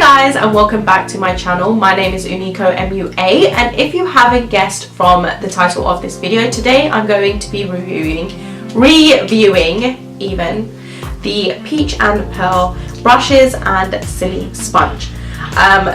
guys, and welcome back to my channel. My name is Unicomua, and if you haven't guessed from the title of this video, today I'm going to be reviewing even the Peach and Pearl brushes and Silisponge.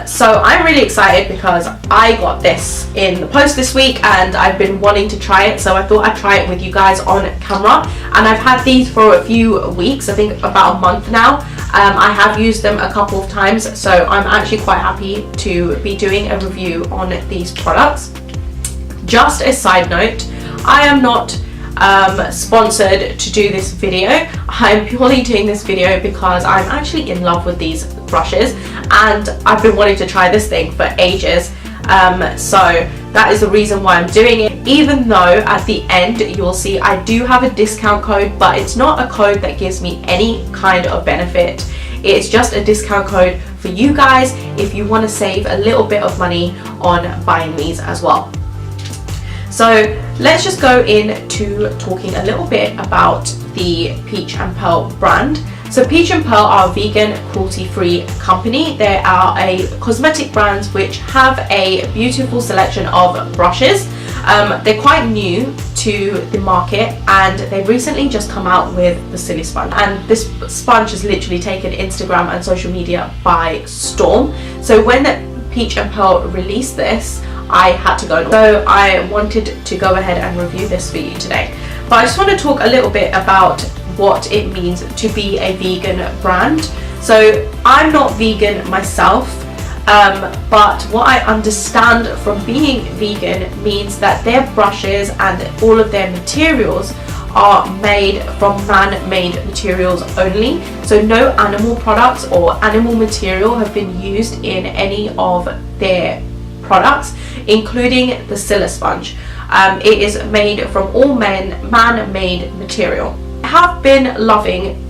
So I'm really excited because I got this in the post this week and I've been wanting to try it, so I thought I'd try it with you guys on camera. And I've had these for a few weeks, I think about a month now. I have used them a couple of times, so I'm actually quite happy to be doing a review on these products. Just a side note, I am not sponsored to do this video. I'm purely doing this video because I'm actually in love with these brushes and I've been wanting to try this thing for ages. So that is the reason why I'm doing it, even though at the end you'll see I do have a discount code, but it's not a code that gives me any kind of benefit. It's just a discount code for you guys if you want to save a little bit of money on buying these as well. So let's just go into talking a little bit about the Peach and Pearl brand. So Peach and Pearl are a vegan, cruelty-free company. They are a cosmetic brand which have a beautiful selection of brushes. They're quite new to the market and they've recently just come out with the Silisponge, and this sponge has literally taken Instagram and social media by storm. So when Peach and Pearl released this, I had to go, so I wanted to go ahead and review this for you today. But I just want to talk a little bit about what it means to be a vegan brand. So I'm not vegan myself, but what I understand from being vegan means that their brushes and all of their materials are made from man-made materials only. So no animal products or animal material have been used in any of their products, including the Silisponge. It is made from all man-made material. I have been loving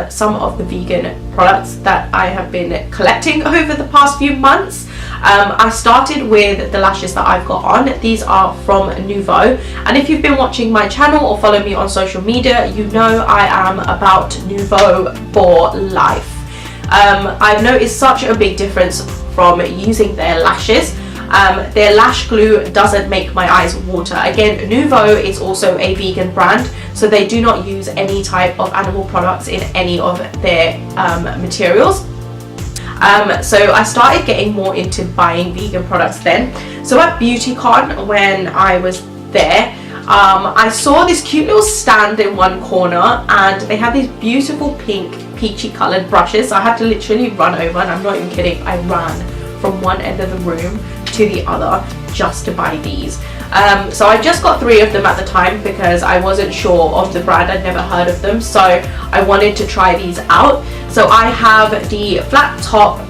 some of the vegan products that I have been collecting over the past few months. I started with the lashes that I've got on. These are from Nouveau, and if you've been watching my channel or follow me on social media, you know I am about Nouveau for life. I've noticed such a big difference from using their lashes. Their lash glue doesn't make my eyes water. Again, Nouveau is also a vegan brand, so they do not use any type of animal products in any of their materials. So I started getting more into buying vegan products then. So at BeautyCon, when I was there, I saw this cute little stand in one corner and they had these beautiful pink peachy coloured brushes. So I had to literally run over, and I'm not even kidding, I ran from one end of the room to the other just to buy these. So I just got 3 of them at the time because I wasn't sure of the brand, I'd never heard of them, so I wanted to try these out. So I have the flat top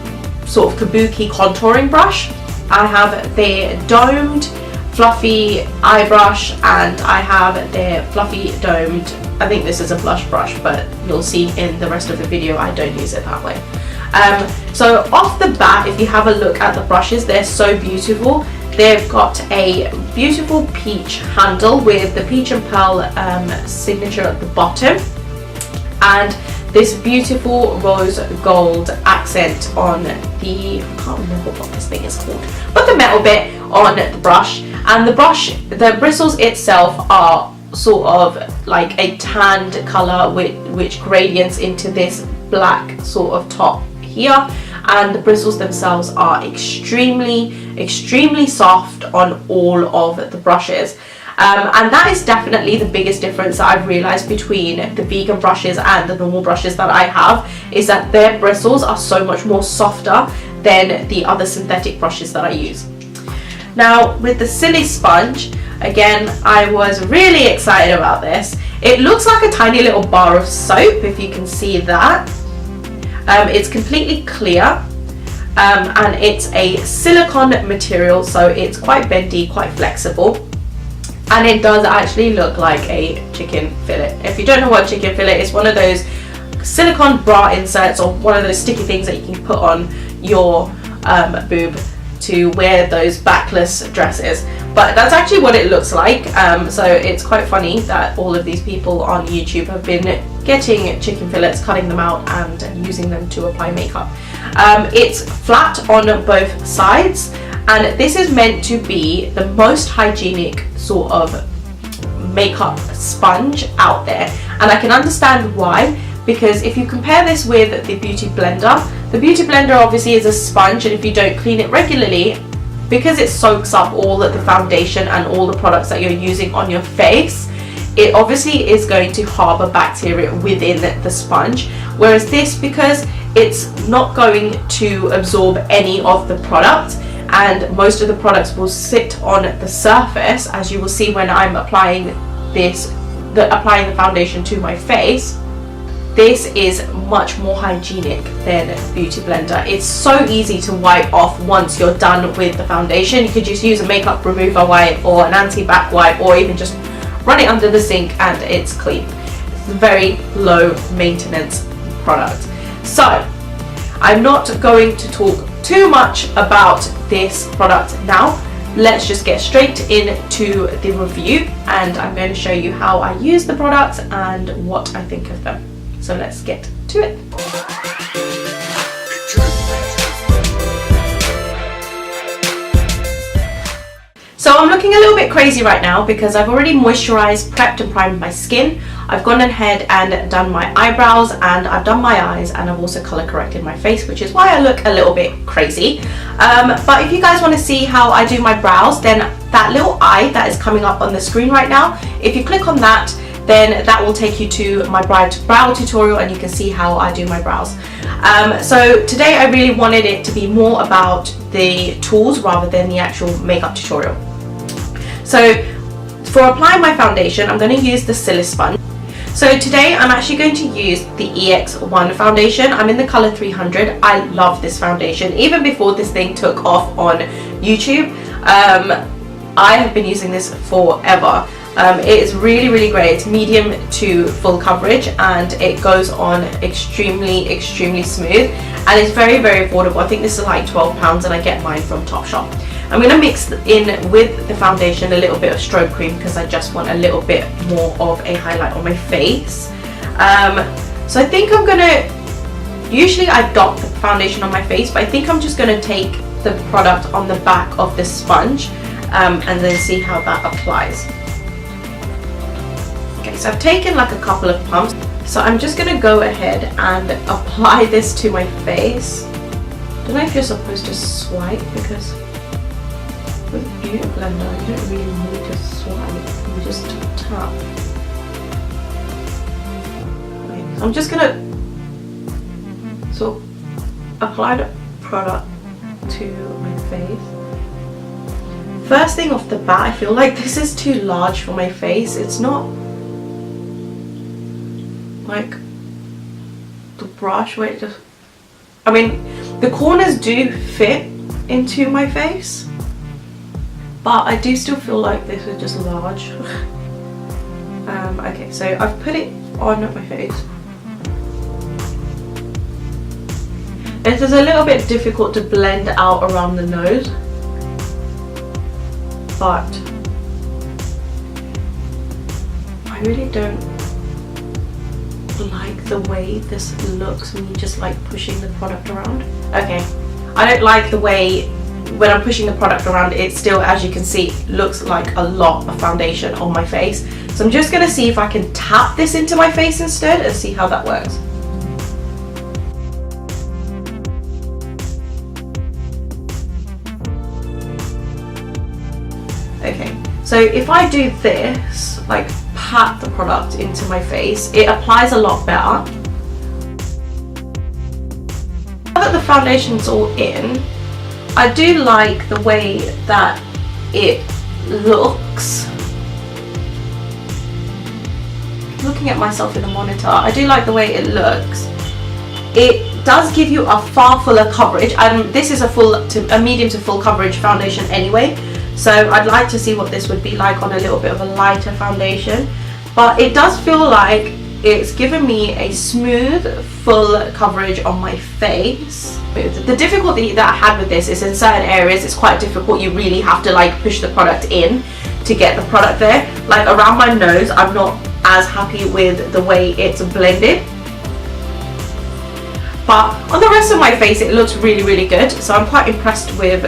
sort of kabuki contouring brush, I have their domed fluffy eye brush, and I have their fluffy domed, I think this is a blush brush, but you'll see in the rest of the video I don't use it that way. So off the bat, if you have a look at the brushes, they're so beautiful. They've got a beautiful peach handle with the Peach and Pearl signature at the bottom, and this beautiful rose gold accent on the, I can't remember what this thing is called, but the metal bit on the brush. And the bristles itself are sort of like a tanned colour which gradients into this black sort of top here, and the bristles themselves are extremely soft on all of the brushes. And that is definitely the biggest difference that I've realized between the vegan brushes and the normal brushes that I have, is that their bristles are so much more softer than the other synthetic brushes that I use. Now with the Silisponge, again, I was really excited about this. It looks like a tiny little bar of soap, if you can see that. It's completely clear, and it's a silicone material, so it's quite bendy, quite flexible, and it does actually look like a chicken fillet. If you don't know what chicken fillet is, one of those silicone bra inserts or one of those sticky things that you can put on your boob to wear those backless dresses, but that's actually what it looks like. So it's quite funny that all of these people on YouTube have been getting chicken fillets, cutting them out and using them to apply makeup. It's flat on both sides, and this is meant to be the most hygienic sort of makeup sponge out there, and I can understand why, because if you compare this with the Beauty Blender obviously is a sponge, and if you don't clean it regularly, because it soaks up all of the foundation and all the products that you're using on your face, it obviously is going to harbor bacteria within the sponge. Whereas this, because it's not going to absorb any of the product, and most of the products will sit on the surface, as you will see when I'm applying the foundation to my face. This is much more hygienic than Beauty Blender. It's so easy to wipe off once you're done with the foundation. You could just use a makeup remover wipe or an anti-bac wipe, or even just run it under the sink and it's clean. It's a very low maintenance product. So I'm not going to talk too much about this product now. Let's just get straight into the review, and I'm going to show you how I use the products and what I think of them. So let's get to it. So I'm looking a little bit crazy right now because I've already moisturized, prepped and primed my skin. I've gone ahead and done my eyebrows, and I've done my eyes, and I've also color corrected my face, which is why I look a little bit crazy. But if you guys want to see how I do my brows, then that little eye that is coming up on the screen right now, if you click on that, then that will take you to my brow tutorial, and you can see how I do my brows. So today I really wanted it to be more about the tools rather than the actual makeup tutorial. So for applying my foundation, I'm going to use the Silisponge. So today I'm actually going to use the EX1 foundation. I'm in the color 300. I love this foundation. Even before this thing took off on YouTube, I have been using this forever. It is really great. It's medium to full coverage, and it goes on extremely smooth, and it's very affordable. I think this is like £12, and I get mine from Topshop. I'm going to mix in with the foundation a little bit of strobe cream because I just want a little bit more of a highlight on my face. So I think I'm going to, usually I dot the foundation on my face, but I think I'm just going to take the product on the back of the sponge and then see how that applies. Okay, so I've taken like a couple of pumps. So I'm just going to go ahead and apply this to my face. I don't know if you're supposed to swipe, because with Beauty Blender you don't really need to swipe, you just tap. Okay, so I'm just going to sort of apply the product to my face. First thing off the bat, I feel like this is too large for my face. It's not like the brush where it just, I mean, the corners do fit into my face, but I do still feel like this is just large. Okay, so I've put it on my face. It is a little bit difficult to blend out around the nose, but I really don't like the way this looks when you just like pushing the product around. Okay, I don't like the way when I'm pushing the product around, it still, as you can see, looks like a lot of foundation on my face. So I'm just going to see if I can tap this into my face instead and see how that works. Okay, so if I do this, like pat the product into my face, it applies a lot better. Now that the foundation's all in, I do like the way that it looks. Looking at myself in the monitor, I do like the way it looks. It does give you a far fuller coverage, and this is a medium to full coverage foundation anyway. So I'd like to see what this would be like on a little bit of a lighter foundation. But it does feel like it's given me a smooth, full coverage on my face. The difficulty that I had with this is in certain areas it's quite difficult. You really have to like push the product in to get the product there. Like around my nose, I'm not as happy with the way it's blended. but on the rest of my face it looks really good. So I'm quite impressed with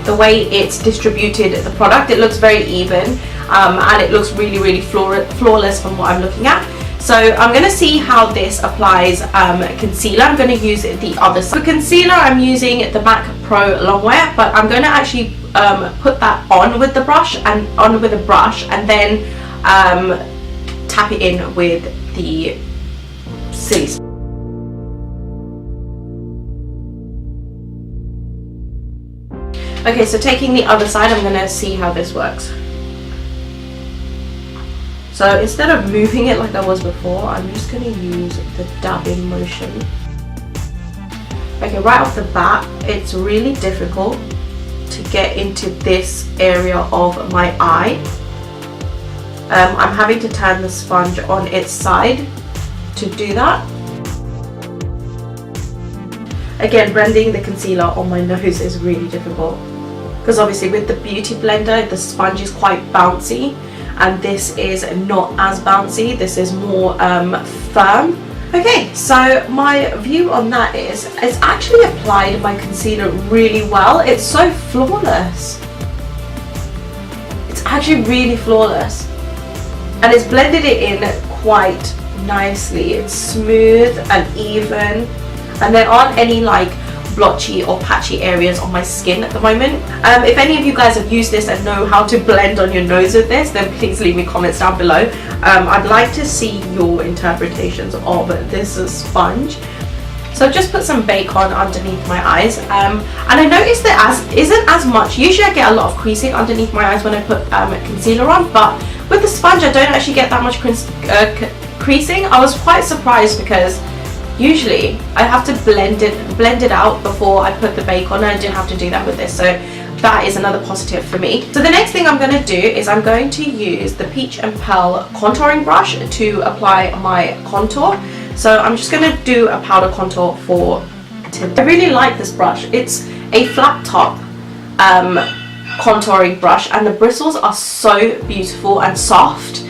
the way it's distributed the product. It looks very even, and it looks really flawless from what I'm looking at. So I'm going to see how this applies concealer. I'm going to use the other side. For concealer, I'm using the MAC Pro Longwear, but I'm going to actually put that on with the brush and then tap it in with the Silisponge. Okay, so taking the other side, I'm going to see how this works. So instead of moving it like I was before, I'm just going to use the dabbing motion. Okay, right off the bat, it's really difficult to get into this area of my eye. I'm having to turn the sponge on its side to do that. Again, blending the concealer on my nose is really difficult, because obviously with the beauty blender, the sponge is quite bouncy, and this is not as bouncy. This is more firm. Okay, so my view on that is it's actually applied my concealer really well. It's so flawless. It's actually really flawless, and it's blended it in quite nicely. It's smooth and even, and there aren't any like blotchy or patchy areas on my skin at the moment. If any of you guys have used this and know how to blend on your nose with this, then please leave me comments down below. I'd like to see your interpretations of this sponge. So I've just put some bake on underneath my eyes, and I noticed there isn't as much. Usually I get a lot of creasing underneath my eyes when I put concealer on, but with the sponge I don't actually get that much creasing. I was quite surprised, because usually I have to blend it out before I put the bake on, and I didn't have to do that with this, so that is another positive for me. So the next thing I'm going to do is I'm going to use the Peach and Pearl contouring brush to apply my contour. So I'm just going to do a powder contour for tip. I really like this brush. It's a flat top contouring brush, and the bristles are so beautiful and soft.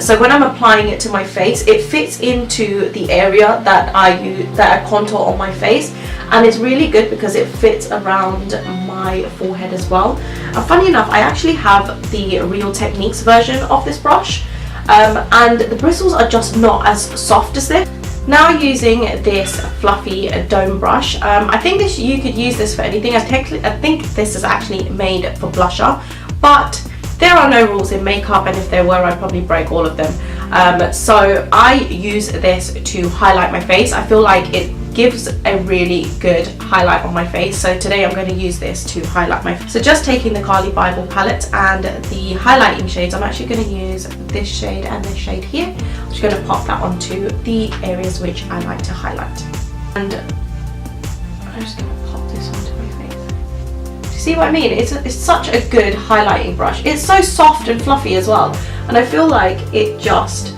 So when I'm applying it to my face, it fits into the area that I contour on my face, and it's really good because it fits around my forehead as well. And funny enough, I actually have the Real Techniques version of this brush, and the bristles are just not as soft as this. Now using this fluffy dome brush, I think you could use this for anything. I think this is actually made for blusher, but there are no rules in makeup, and if there were, I'd probably break all of them. So I use this to highlight my face. I feel like it gives a really good highlight on my face, so today I'm going to use this to highlight my face. So just taking the Carly Bible palette and the highlighting shades, I'm actually going to use this shade and this shade here. I'm just going to pop that onto the areas which I like to highlight, and I'm just going to pop this onto my face. See what I mean? It's such a good highlighting brush. It's so soft and fluffy as well, and I feel like it just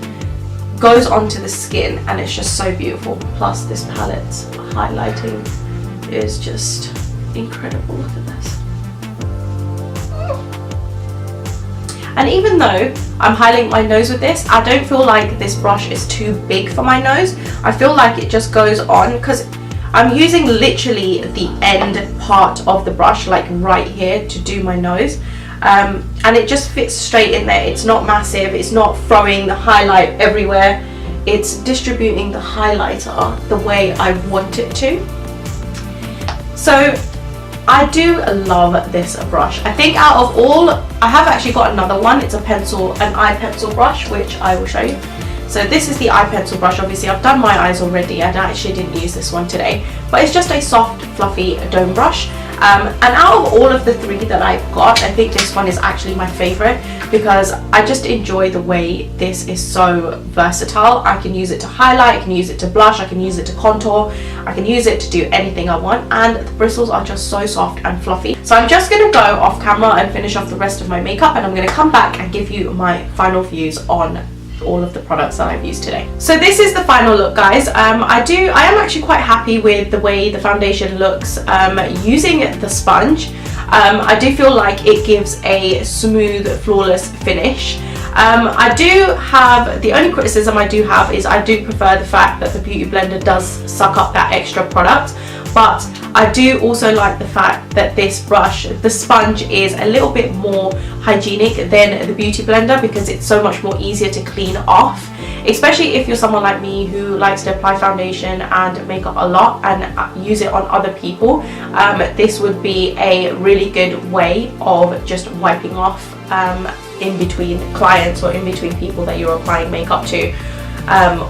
goes onto the skin, and it's just so beautiful. Plus this palette's highlighting is just incredible. Look at this. And even though I'm highlighting my nose with this, I don't feel like this brush is too big for my nose. I feel like it just goes on, because I'm using literally the end part of the brush, like right here, to do my nose, and it just fits straight in there. It's not massive, it's not throwing the highlight everywhere, it's distributing the highlighter the way I want it to. So I do love this brush. I think out of all, I have actually got another one. It's an eye pencil brush, which I will show you. So this is the eye pencil brush. Obviously I've done my eyes already, and I actually didn't use this one today, but it's just a soft fluffy dome brush. And out of all of the three that I've got, I think this one is actually my favorite, because I just enjoy the way this is so versatile. I can use it to highlight, I can use it to blush, I can use it to contour, I can use it to do anything I want, and the bristles are just so soft and fluffy. So I'm just going to go off camera and finish off the rest of my makeup, and I'm going to come back and give you my final views on all of the products that I've used today. So this is the final look, guys. I am actually quite happy with the way the foundation looks using the sponge. I do feel like it gives a smooth, flawless finish. The only criticism I do have is I do prefer the fact that the Beauty Blender does suck up that extra product, but I do also like the fact that this brush, the sponge, is a little bit more hygienic than the Beauty Blender because it's so much more easier to clean off, especially if you're someone like me who likes to apply foundation and makeup a lot and use it on other people. This would be a really good way of just wiping off in between clients or in between people that you're applying makeup to,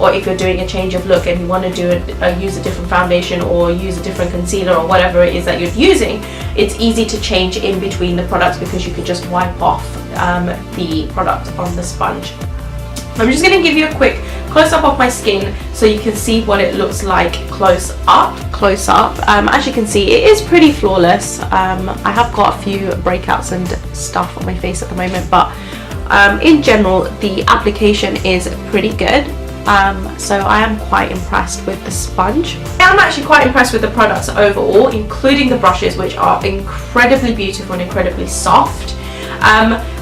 or if you're doing a change of look and you want to use a different foundation or use a different concealer or whatever it is that you're using, it's easy to change in between the products because you could just wipe off the product on the sponge. I'm just going to give you a quick close-up of my skin so you can see what it looks like close up. As you can see, it is pretty flawless. I have got a few breakouts and stuff on my face at the moment, but in general the application is pretty good. So I am quite impressed with the sponge. I am actually quite impressed with the products overall, including the brushes, which are incredibly beautiful and incredibly soft.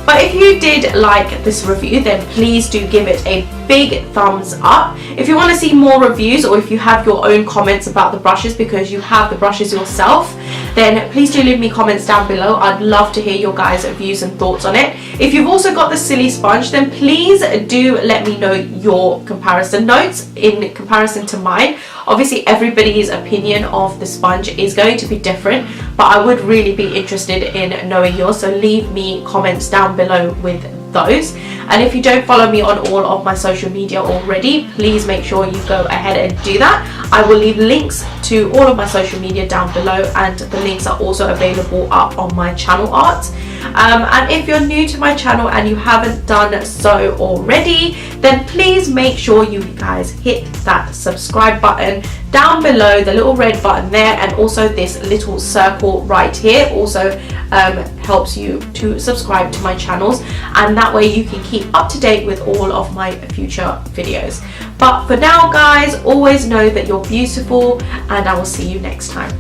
But if you did like this review, then please do give it a big thumbs up. If you want to see more reviews, or if you have your own comments about the brushes because you have the brushes yourself, then please do leave me comments down below. I'd love to hear your guys' views and thoughts on it. If you've also got the Silisponge, then please do let me know your comparison notes in comparison to mine. Obviously everybody's opinion of the sponge is going to be different, but I would really be interested in knowing yours, so leave me comments down below with those. And if you don't follow me on all of my social media already, please make sure you go ahead and do that. I will leave links to all of my social media down below, and the links are also available up on my channel art. And if you're new to my channel and you haven't done so already, then please make sure you guys hit that subscribe button down below, the little red button there, and also this little circle right here also helps you to subscribe to my channels, and that way you can keep up to date with all of my future videos. But for now guys, always know that you're beautiful, and I will see you next time.